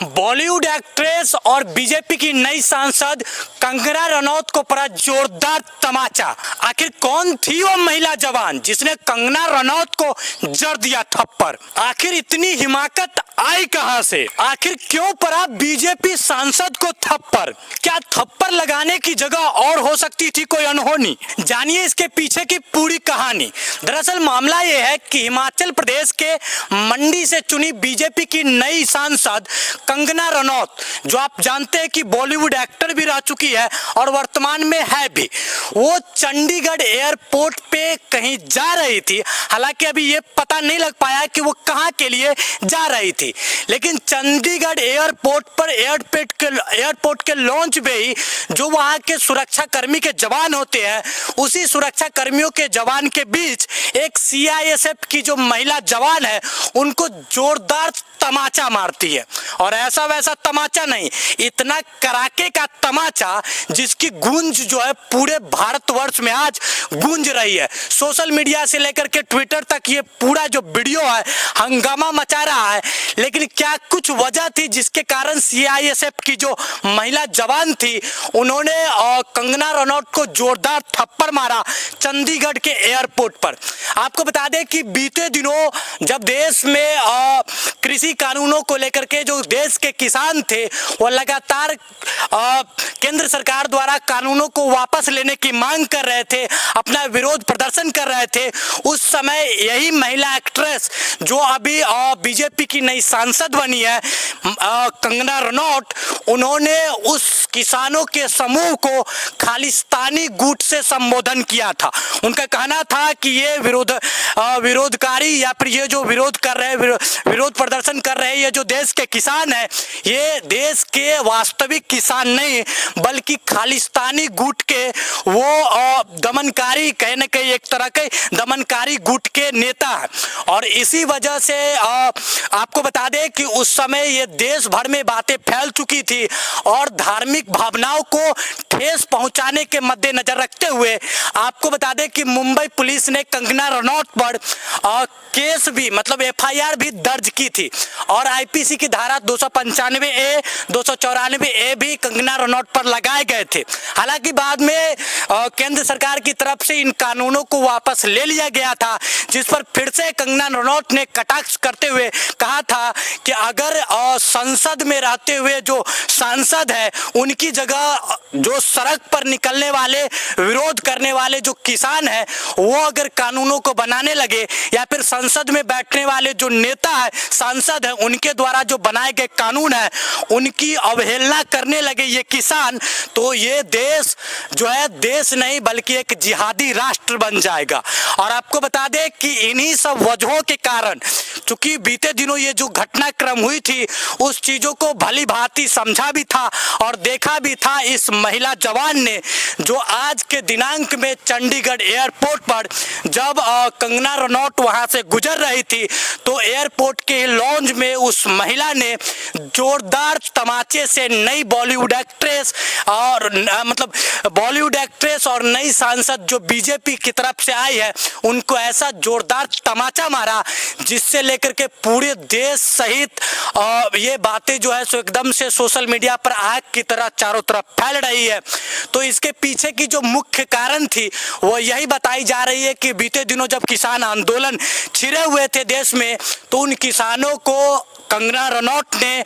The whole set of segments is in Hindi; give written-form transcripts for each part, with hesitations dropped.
बॉलीवुड एक्ट्रेस और बीजेपी की नई सांसद कंगना रनौत को पड़ा जोरदार तमाचा। आखिर कौन थी वो महिला जवान जिसने कंगना रनौत को जड़ दिया थप्पड़? आखिर इतनी हिमाकत आई कहां से? आखिर क्यों पड़ा बीजेपी सांसद को थप्पड़? क्या थप्पड़ लगाने की जगह और हो सकती थी कोई अनहोनी? जानिए इसके पीछे की पूरी कहानी। दरअसल मामला यह है कि हिमाचल प्रदेश के मंडी से चुनी बीजेपी की नई सांसद कंगना रनौत, जो आप जानते हैं कि बॉलीवुड एक्टर भी रह चुकी है और वर्तमान में है भी, वो चंडीगढ़ एयरपोर्ट पे कहीं जा रही थी। हालांकि अभी ये पता नहीं लग पाया कि वो कहां के लिए जा रही थी, लेकिन चंडीगढ़ एयरपोर्ट पर एयरपोर्ट के लॉन्च में ही जो वहां के सुरक्षा कर्मी के जवान होते हैं, उसी सुरक्षा कर्मियों के जवान के बीच एक सीआईएसएफ की जो महिला जवान है उनको जोरदार तमाचा मारती है। और ऐसा वैसा तमाचा नहीं, इतना कड़ाके का तमाचा जिसकी गूंज जो है पूरे भारतवर्ष में आज गूंज रही है। सोशल मीडिया से लेकर के ट्विटर तक ये पूरा जो वीडियो है हंगामा मचा रहा है। लेकिन क्या कुछ वजह थी जिसके कारण सीआईएसएफ की जो महिला जवान थी उन्होंने कंगना रनौत को जोरदार थप्पड़ मारा चंडीगढ़ के एयरपोर्ट पर। आपको बता दें कि बीते दिनों जब देश में कृषि कानूनों को लेकर के जो देश के किसान थे वो लगातार केंद्र सरकार द्वारा कानूनों को वापस लेने की मांग कर रहे थे, अपना विरोध प्रदर्शन कर रहे थे, उस समय यही महिला एक्ट्रेस जो अभी बीजेपी की नई सांसद बनी है कंगना रनौत, उन्होंने उस किसानों के समूह को खालिस्तानी गुट से संबोधन किया था। उनका कहना था कि ये विरोधकारी या फिर ये जो विरोध कर रहे हैं, विरोध प्रदर्शन कर रहे हैं, ये जो देश के किसान है, ये देश के वास्तविक किसान नहीं बल्कि खालिस्तानी गुट के वो दमनकारी, कहीं न कहीं एक तरह के दमनकारी गुट के नेता है। और इसी वजह से आपको बता दें कि उस समय ये देश भर में बातें फैल चुकी थी और धार्मिक भावनाओं को ठेस पहुंचाने के मद्देनजर रखते हुए आपको बता दें कि मुंबई पुलिस ने कंगना रनौत पर केस भी मतलब एफआईआर भी दर्ज की थी और आईपीसी की धारा 295A 294A भी कंगना रनौत पर लगाए गए थे। हालांकि बाद में केंद्र सरकार की तरफ से इन कानूनों को वापस ले लिया गया था, जिस पर फिर से कंगना रनौत ने कटाक्ष करते हुए कहा था कि अगर संसद में रहते हुए जो सांसद है उनकी जगह जो सड़क पर निकलने वाले, विरोध करने वाले जो किसान है वो अगर कानूनों को बनाने लगे या फिर संसद में बैठने वाले जो नेता है, सांसद है, उनके द्वारा जो बनाए गए कानून है उनकी अवहेलना करने लगे ये किसान, तो ये देश जो है देश नहीं बल्कि एक जिहादी राष्ट्र बन जाएगा। और आपको बता दें कि इन्हीं सब वजहों के कारण, चूंकि बीते दिनों ये जो घटनाक्रम हुई थी उस चीजों को भली भांति समझा भी था और देखा भी था इस महिला जवान ने, जो आज के दिनांक में चंडीगढ़ एयरपोर्ट पर जब कंगना रनौत वहां से गुजर रही थी तो एयरपोर्ट के लॉन्ज में उस महिला ने जोरदार तमाचे से नई बॉलीवुड एक्ट्रेस और नई सांसद जो बीजेपी की तरफ से आई है उनको ऐसा जोरदार तमाचा मारा जिससे लेकर के पूरे देश सहित ये बातें जो है सो एकदम से सोशल मीडिया पर आग की तरह चारों तरफ फैल रही है। तो इसके पीछे की जो मुख्य कारण थी वो यही बताई जा रही है कि बीते दिनों जब किसान आंदोलन छिड़े हुए थे देश में तो उन किसानों को कंगना रनौत ने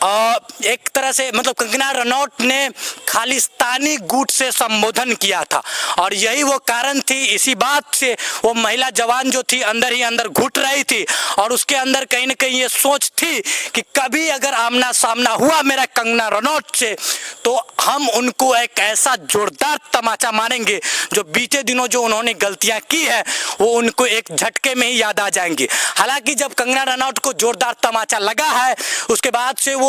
एक तरह से कंगना रनौत ने खालिस्तानी गुट से संबोधन किया था और यही वो कारण थी। इसी बात से वो महिला जवान जो थी अंदर ही अंदर घुट रही थी और उसके अंदर कहीं ना कहीं ये सोच थी कि कभी अगर आमना सामना हुआ मेरा कंगना रनौत से तो हम उनको एक ऐसा जोरदार तमाचा मारेंगे जो बीते दिनों जो उन्होंने गलतियां की है वो उनको एक झटके में ही याद आ जाएंगी। हालांकि जब कंगना रनौत को जोरदार तमाचा लगा है उसके बाद से वो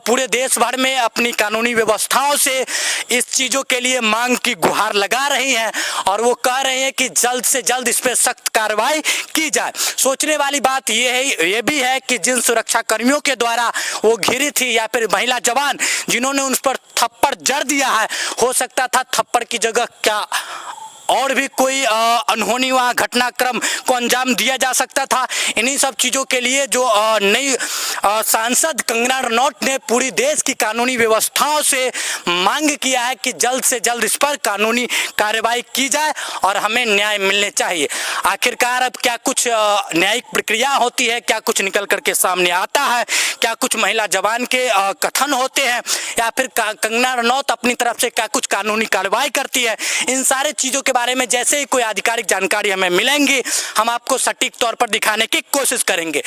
पूरे देश भर में अपनी कानूनी व्यवस्थाओं से इस चीजों के लिए मांग की गुहार लगा रही हैं और वो कह रहे हैं कि जल्द से जल्द इस पे सख्त कार्रवाई की जाए। सोचने वाली बात ये भी है कि जिन सुरक्षा कर्मियों के द्वारा वो घिरी थी या फिर महिला जवान जिन्होंने उन पर थप्पड़ जड़ दिया है, हो सकता था थप्पड़ की जगह क्या और भी कोई अनहोनी वहाँ घटनाक्रम को अंजाम दिया जा सकता था। इन्हीं सब चीज़ों के लिए जो नई सांसद कंगना रनौत ने पूरी देश की कानूनी व्यवस्थाओं से मांग किया है कि जल्द से जल्द इस पर कानूनी कार्रवाई की जाए और हमें न्याय मिलने चाहिए। आखिरकार अब क्या कुछ न्यायिक प्रक्रिया होती है, क्या कुछ निकल करके सामने आता है, क्या कुछ महिला जवान के कथन होते हैं, या फिर कंगना रनौत अपनी तरफ से क्या कुछ कानूनी कार्रवाई करती है, इन सारे चीज़ों के बारे में जैसे ही कोई आधिकारिक जानकारी हमें मिलेंगी हम आपको सटीक तौर पर दिखाने की कोशिश करेंगे।